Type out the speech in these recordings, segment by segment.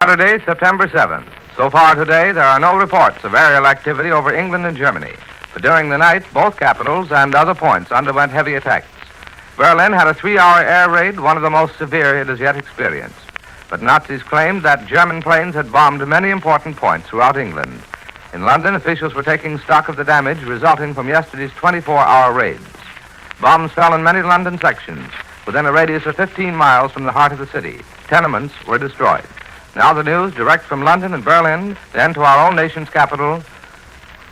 Saturday, September 7th. So far today, there are no reports of aerial activity over England and Germany. But during the night, both capitals and other points underwent heavy attacks. Berlin had a 3-hour air raid, one of the most severe it has yet experienced. But Nazis claimed that German planes had bombed many important points throughout England. In London, officials were taking stock of the damage resulting from yesterday's 24-hour raids. Bombs fell in many London sections within a radius of 15 miles from the heart of the city. Tenements were destroyed. Now the news direct from London and Berlin, then to our own nation's capital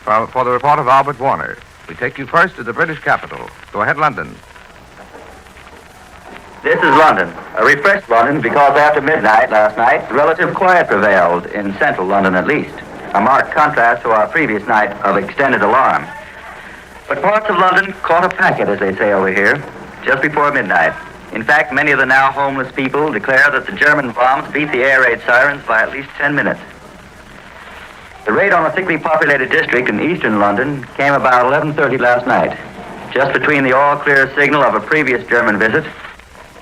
for the report of Albert Warner. We take you first to the British capital. Go ahead, London. This is London, a refreshed London because after midnight last night, relative quiet prevailed, in central London at least, a marked contrast to our previous night of extended alarm. But parts of London caught a packet, as they say over here, just before midnight. In fact, many of the now homeless people declare that the German bombs beat the air raid sirens by at least 10 minutes. The raid on a thickly populated district in eastern London came about 11:30 last night, just between the all-clear signal of a previous German visit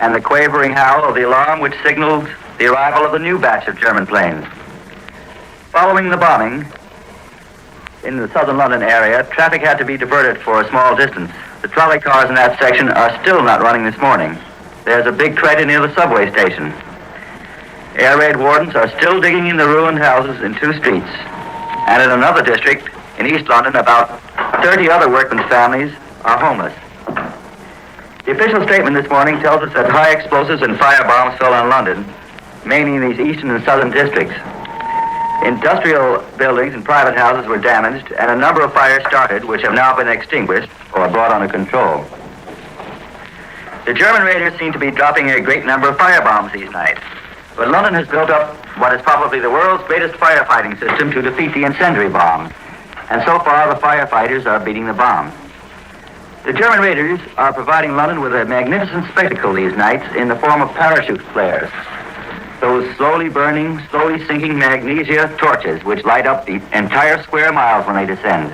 and the quavering howl of the alarm which signaled the arrival of the new batch of German planes. Following the bombing in the southern London area, traffic had to be diverted for a small distance. The trolley cars in that section are still not running this morning. There's a big crater near the subway station. Air raid wardens are still digging in the ruined houses in 2 streets. And in another district, in East London, about 30 other workmen's families are homeless. The official statement this morning tells us that high explosives and firebombs fell on London, mainly in these eastern and southern districts. Industrial buildings and private houses were damaged, and a number of fires started, which have now been extinguished or brought under control. The German raiders seem to be dropping a great number of firebombs these nights. But London has built up what is probably the world's greatest firefighting system to defeat the incendiary bomb. And so far, the firefighters are beating the bombs. The German raiders are providing London with a magnificent spectacle these nights in the form of parachute flares. Those slowly burning, slowly sinking magnesia torches which light up the entire square miles when they descend.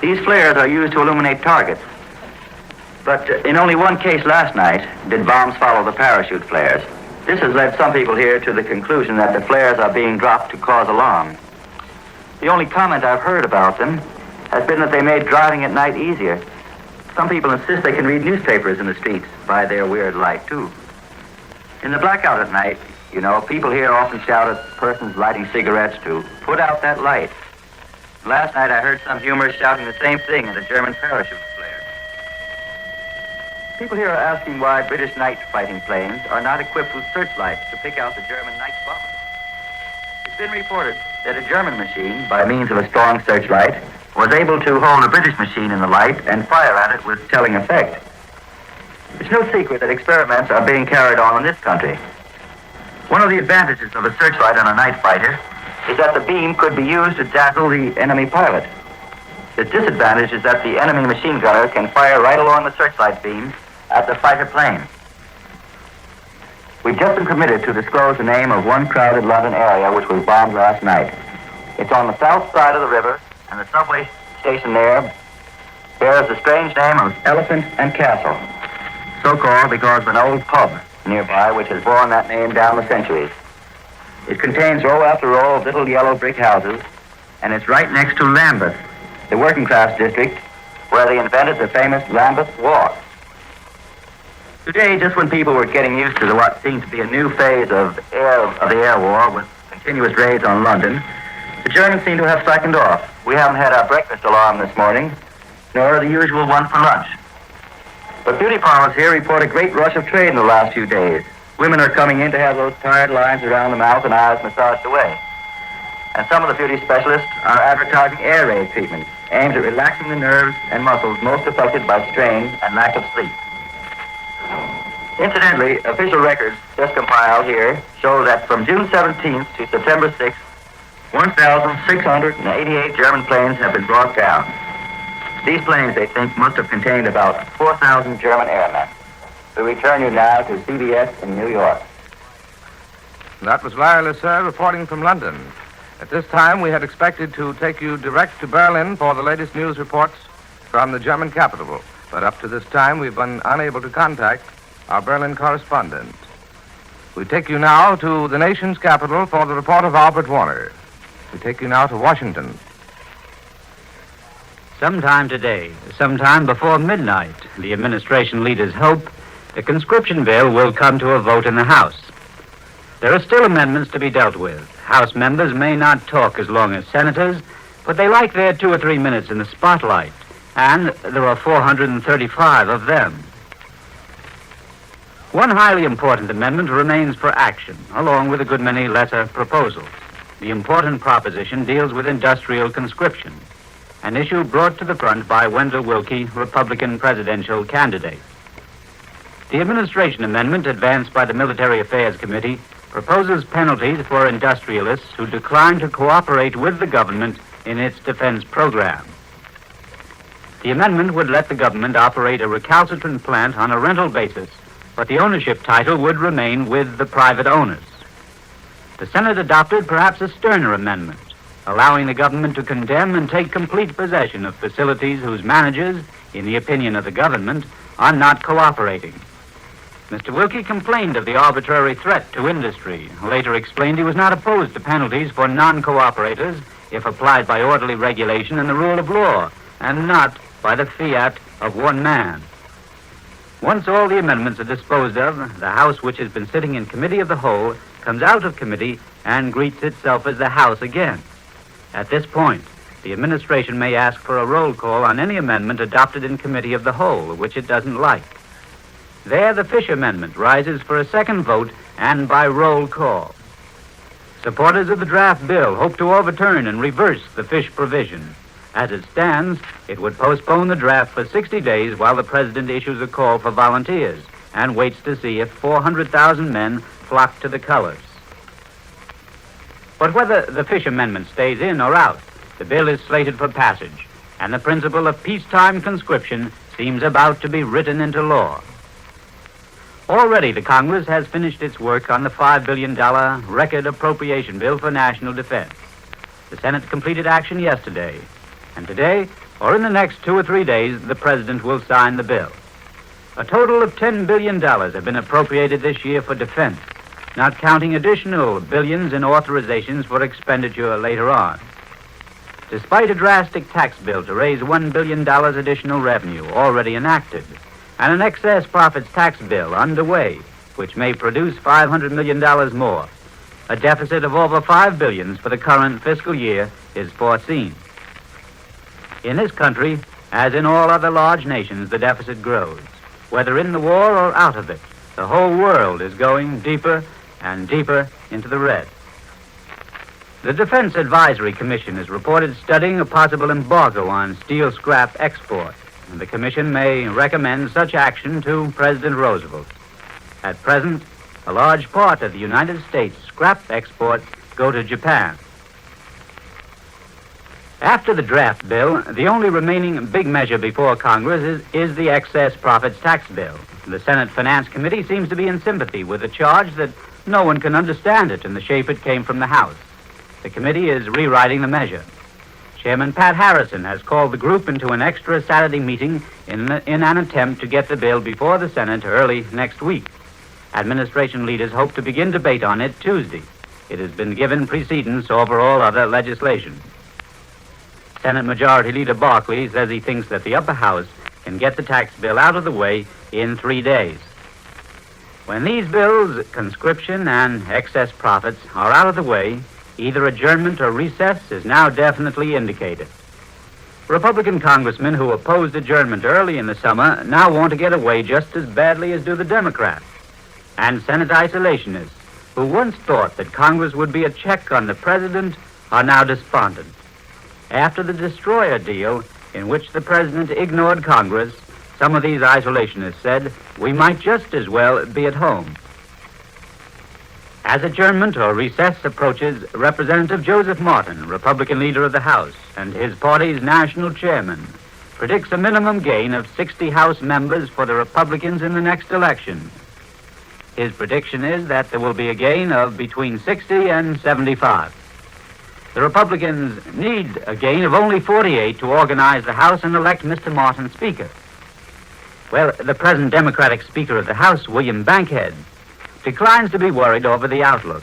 These flares are used to illuminate targets. But in only one case last night did bombs follow the parachute flares. This has led some people here to the conclusion that the flares are being dropped to cause alarm. The only comment I've heard about them has been that they made driving at night easier. Some people insist they can read newspapers in the streets by their weird light, too. In the blackout at night, you know, people here often shout at persons lighting cigarettes to put out that light. Last night I heard some humorists shouting the same thing at a German parachute flare. People here are asking why British night fighting planes are not equipped with searchlights to pick out the German night bombers. It's been reported that a German machine, by means of a strong searchlight, was able to hold a British machine in the light and fire at it with telling effect. It's no secret that experiments are being carried on in this country. One of the advantages of a searchlight on a night fighter is that the beam could be used to dazzle the enemy pilot. The disadvantage is that the enemy machine gunner can fire right along the searchlight beam at the fighter plane. We've just been permitted to disclose the name of one crowded London area which was bombed last night. It's on the south side of the river, and the subway station there bears the strange name of Elephant and Castle, so called because of an old pub nearby which has borne that name down the centuries. It contains row after row of little yellow brick houses, and it's right next to Lambeth, the working class district where they invented the famous Lambeth Walk. Today, just when people were getting used to what seemed to be a new phase of the air war with continuous raids on London, the Germans seem to have slackened off. We haven't had our breakfast alarm this morning, nor the usual one for lunch. But beauty parlors here report a great rush of trade in the last few days. Women are coming in to have those tired lines around the mouth and eyes massaged away. And some of the beauty specialists are advertising air raid treatments aimed at relaxing the nerves and muscles most affected by strain and lack of sleep. Incidentally, official records just compiled here show that from June 17th to September 6th, 1,688 German planes have been brought down. These planes, they think, must have contained about 4,000 German airmen. We return you now to CBS in New York. That was Larry Lasser reporting from London. At this time, we had expected to take you direct to Berlin for the latest news reports from the German capital. But up to this time, we've been unable to contact our Berlin correspondent. We take you now to the nation's capital for the report of Albert Warner. We take you now to Washington. Sometime today, sometime before midnight, the administration leaders hope the conscription bill will come to a vote in the House. There are still amendments to be dealt with. House members may not talk as long as senators, but they like their 2 or 3 minutes in the spotlight, and there are 435 of them. One highly important amendment remains for action, along with a good many lesser proposals. The important proposition deals with industrial conscription, an issue brought to the front by Wendell Willkie, Republican presidential candidate. The administration amendment advanced by the Military Affairs Committee proposes penalties for industrialists who decline to cooperate with the government in its defense program. The amendment would let the government operate a recalcitrant plant on a rental basis, but the ownership title would remain with the private owners. The Senate adopted perhaps a sterner amendment, allowing the government to condemn and take complete possession of facilities whose managers, in the opinion of the government, are not cooperating. Mr. Willkie complained of the arbitrary threat to industry, later explained he was not opposed to penalties for non-cooperators if applied by orderly regulation and the rule of law, and not by the fiat of one man. Once all the amendments are disposed of, the House, which has been sitting in Committee of the Whole, comes out of committee and greets itself as the House again. At this point, the administration may ask for a roll call on any amendment adopted in Committee of the Whole, which it doesn't like. There, the Fish Amendment rises for a second vote and by roll call. Supporters of the draft bill hope to overturn and reverse the fish provision. As it stands, it would postpone the draft for 60 days while the president issues a call for volunteers and waits to see if 400,000 men flock to the colors. But whether the Fish Amendment stays in or out, the bill is slated for passage, and the principle of peacetime conscription seems about to be written into law. Already, the Congress has finished its work on the $5 billion record appropriation bill for national defense. The Senate completed action yesterday, and today, or in the next 2 or 3 days, the President will sign the bill. A total of $10 billion have been appropriated this year for defense, not counting additional billions in authorizations for expenditure later on. Despite a drastic tax bill to raise $1 billion additional revenue already enacted, and an excess profits tax bill underway, which may produce $500 million more, a deficit of over $5 billion for the current fiscal year is foreseen. In this country, as in all other large nations, the deficit grows. Whether in the war or out of it, the whole world is going deeper and deeper into the red. The Defense Advisory Commission is reported studying a possible embargo on steel scrap export, and the Commission may recommend such action to President Roosevelt. At present, a large part of the United States scrap exports go to Japan. After the draft bill, the only remaining big measure before Congress is the excess profits tax bill. The Senate Finance Committee seems to be in sympathy with the charge that no one can understand it in the shape it came from the House. The committee is rewriting the measure. Chairman Pat Harrison has called the group into an extra Saturday meeting in an attempt to get the bill before the Senate early next week. Administration leaders hope to begin debate on it Tuesday. It has been given precedence over all other legislation. Senate Majority Leader Barkley says he thinks that the upper house can get the tax bill out of the way in 3 days. When these bills, conscription and excess profits, are out of the way, either adjournment or recess is now definitely indicated. Republican congressmen who opposed adjournment early in the summer now want to get away just as badly as do the Democrats. And Senate isolationists, who once thought that Congress would be a check on the president, are now despondent. After the destroyer deal, in which the president ignored Congress, some of these isolationists said, we might just as well be at home. As adjournment or recess approaches, Representative Joseph Martin, Republican leader of the House, and his party's national chairman, predicts a minimum gain of 60 House members for the Republicans in the next election. His prediction is that there will be a gain of between 60 and 75. The Republicans need a gain of only 48 to organize the House and elect Mr. Martin Speaker. Well, the present Democratic Speaker of the House, William Bankhead, declines to be worried over the outlook.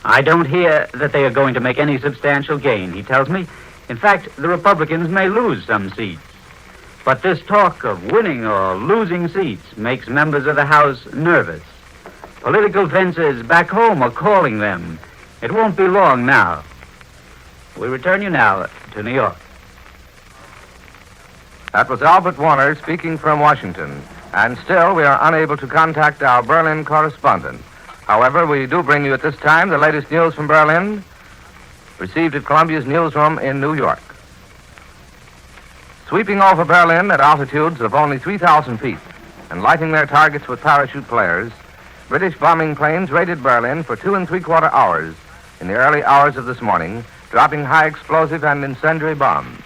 I don't hear that they are going to make any substantial gain, he tells me. In fact, the Republicans may lose some seats. But this talk of winning or losing seats makes members of the House nervous. Political fences back home are calling them. It won't be long now. We return you now to New York. That was Albert Warner speaking from Washington. And still, we are unable to contact our Berlin correspondent. However, we do bring you at this time the latest news from Berlin, received at Columbia's newsroom in New York. Sweeping over Berlin at altitudes of only 3,000 feet and lighting their targets with parachute flares, British bombing planes raided Berlin for 2 3/4 hours in the early hours of this morning, dropping high explosive and incendiary bombs.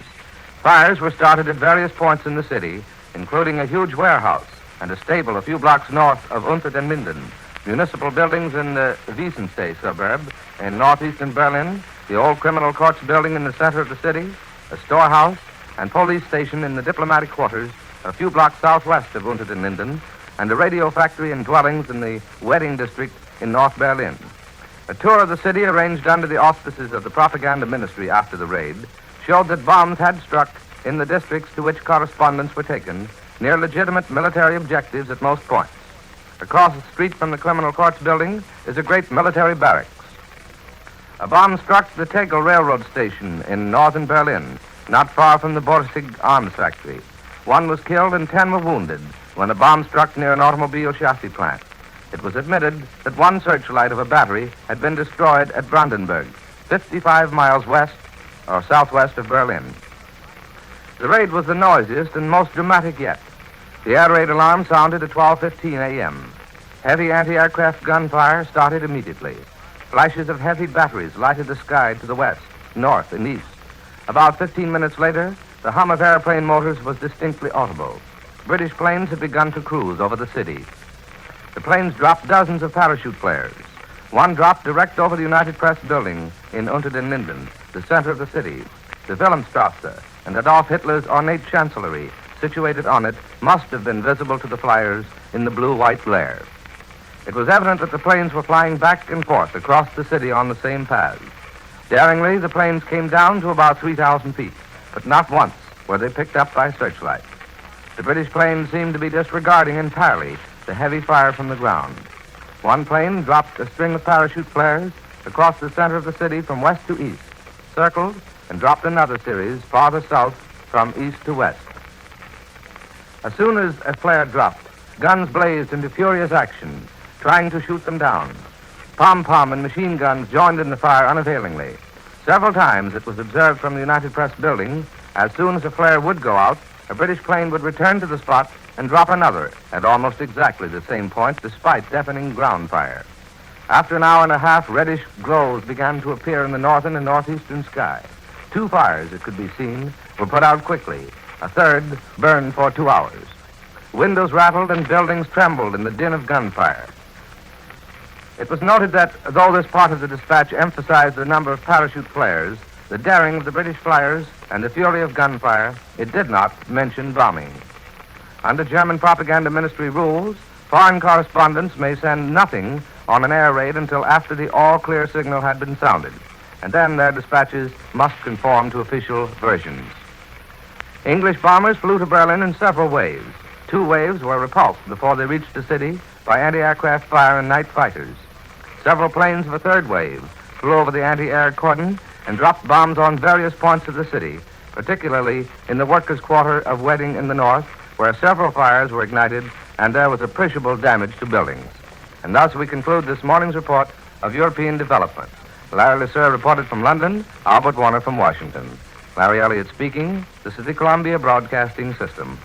Fires were started at various points in the city, including a huge warehouse and a stable a few blocks north of Unter den Linden, municipal buildings in the Wiesensee suburb in northeastern Berlin, the old criminal courts building in the center of the city, a storehouse, and police station in the diplomatic quarters a few blocks southwest of Unter den Linden, and a radio factory and dwellings in the wedding district in North Berlin. A tour of the city arranged under the auspices of the propaganda ministry after the raid showed that bombs had struck in the districts to which correspondents were taken near legitimate military objectives at most points. Across the street from the criminal courts building is a great military barracks. A bomb struck the Tegel railroad station in northern Berlin, not far from the Borsig arms factory. 1 was killed and 10 were wounded when a bomb struck near an automobile chassis plant. It was admitted that 1 searchlight of a battery had been destroyed at Brandenburg, 55 miles west or southwest of Berlin. The raid was the noisiest and most dramatic yet. The air raid alarm sounded at 12:15 a.m. Heavy anti-aircraft gunfire started immediately. Flashes of heavy batteries lighted the sky to the west, north, and east. About 15 minutes later, the hum of airplane motors was distinctly audible. British planes had begun to cruise over the city. The planes dropped dozens of parachute flares. 1 dropped direct over the United Press building in Unter den Linden, the center of the city. The Wilhelmstrasse and Adolf Hitler's ornate chancellery, situated on it, must have been visible to the flyers in the blue-white glare. It was evident that the planes were flying back and forth across the city on the same paths. Daringly, the planes came down to about 3,000 feet, but not once were they picked up by searchlights. The British planes seemed to be disregarding entirely the heavy fire from the ground. 1 plane dropped a string of parachute flares across the center of the city from west to east, circled, and dropped another series farther south from east to west. As soon as a flare dropped, guns blazed into furious action, trying to shoot them down. Pom-pom and machine guns joined in the fire unavailingly. Several times it was observed from the United Press building, as soon as a flare would go out, a British plane would return to the spot and drop another at almost exactly the same point, despite deafening ground fire. After an hour and a half, reddish glows began to appear in the northern and northeastern sky. 2 fires, it could be seen, were put out quickly. A third burned for 2 hours. Windows rattled and buildings trembled in the din of gunfire. It was noted that, though this part of the dispatch emphasized the number of parachute flares, the daring of the British flyers, and the fury of gunfire, it did not mention bombing. Under German propaganda ministry rules, foreign correspondents may send nothing on an air raid until after the all-clear signal had been sounded, and then their dispatches must conform to official versions. English bombers flew to Berlin in several waves. 2 waves were repulsed before they reached the city by anti-aircraft fire and night fighters. Several planes of a 3rd wave flew over the anti-air cordon and dropped bombs on various points of the city, particularly in the workers' quarter of Wedding in the north, where several fires were ignited and there was appreciable damage to buildings. And thus we conclude this morning's report of European development. Larry Lesseur reported from London, Albert Warner from Washington. Larry Elliott speaking. This is the Columbia Broadcasting System.